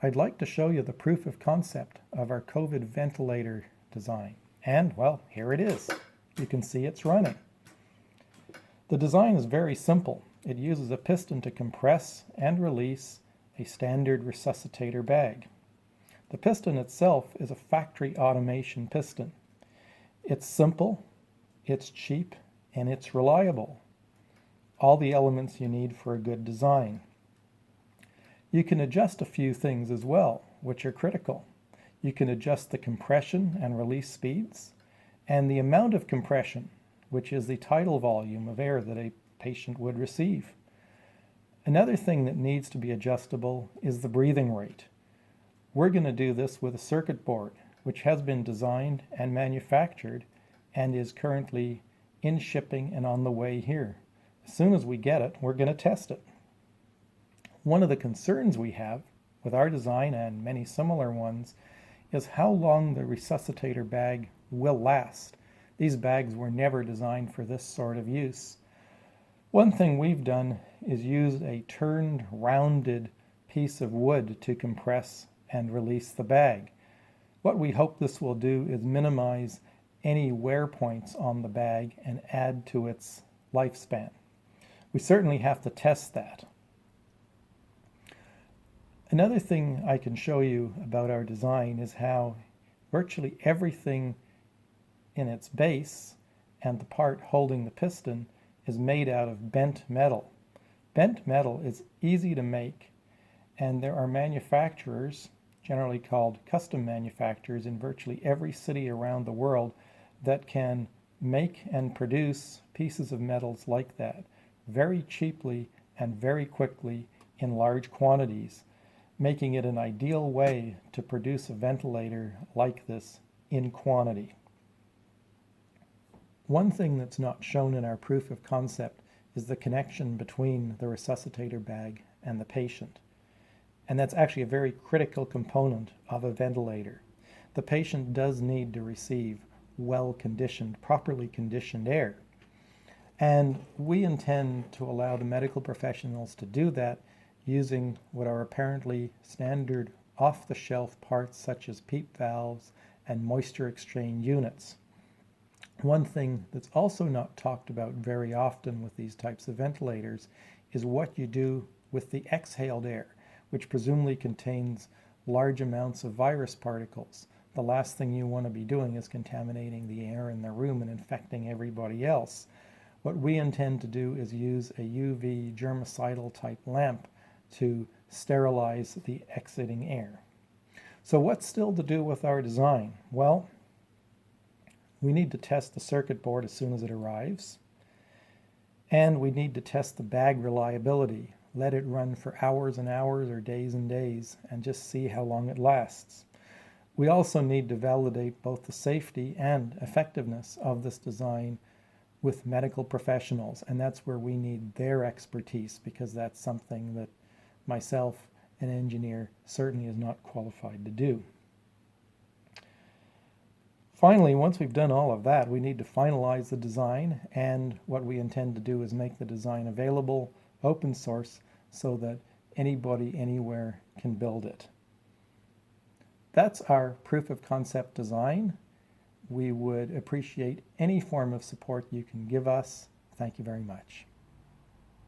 I'd like to show you the proof of concept of our COVID ventilator design. And, well, here it is. You can see it's running. The design is very simple. It uses a piston to compress and release a standard resuscitator bag. The piston itself is a factory automation piston. It's simple, it's cheap, and it's reliable. All the elements you need for a good design. You can adjust a few things as well, which are critical. You can adjust the compression and release speeds, and the amount of compression, which is the tidal volume of air that a patient would receive. Another thing that needs to be adjustable is the breathing rate. We're going to do this with a circuit board, which has been designed and manufactured and is currently in shipping and on the way here. As soon as we get it, we're going to test it. One of the concerns we have with our design and many similar ones is how long the resuscitator bag will last. These bags were never designed for this sort of use. One thing we've done is use a turned, rounded piece of wood to compress and release the bag. What we hope this will do is minimize any wear points on the bag and add to its lifespan. We certainly have to test that. Another thing I can show you about our design is how virtually everything in its base and the part holding the piston is made out of bent metal. Bent metal is easy to make, and there are manufacturers, generally called custom manufacturers, in virtually every city around the world that can make and produce pieces of metals like that very cheaply and very quickly in large quantities, making it an ideal way to produce a ventilator like this in quantity. One thing that's not shown in our proof of concept is the connection between the resuscitator bag and the patient. And that's actually a very critical component of a ventilator. The patient does need to receive well-conditioned, properly conditioned air. And we intend to allow the medical professionals to do that using what are apparently standard off-the-shelf parts such as PEEP valves and moisture exchange units. One thing that's also not talked about very often with these types of ventilators is what you do with the exhaled air, which presumably contains large amounts of virus particles. The last thing you want to be doing is contaminating the air in the room and infecting everybody else. What we intend to do is use a UV germicidal type lamp to sterilize the exiting air. So what's still to do with our design? Well, we need to test the circuit board as soon as it arrives, and we need to test the bag reliability. Let it run for hours and hours or days and days and just see how long it lasts. We also need to validate both the safety and effectiveness of this design with medical professionals, and that's where we need their expertise, because that's something that myself, an engineer, certainly is not qualified to do. Finally, once we've done all of that, we need to finalize the design, and what we intend to do is make the design available, open source, so that anybody, anywhere can build it. That's our proof of concept design. We would appreciate any form of support you can give us. Thank you very much.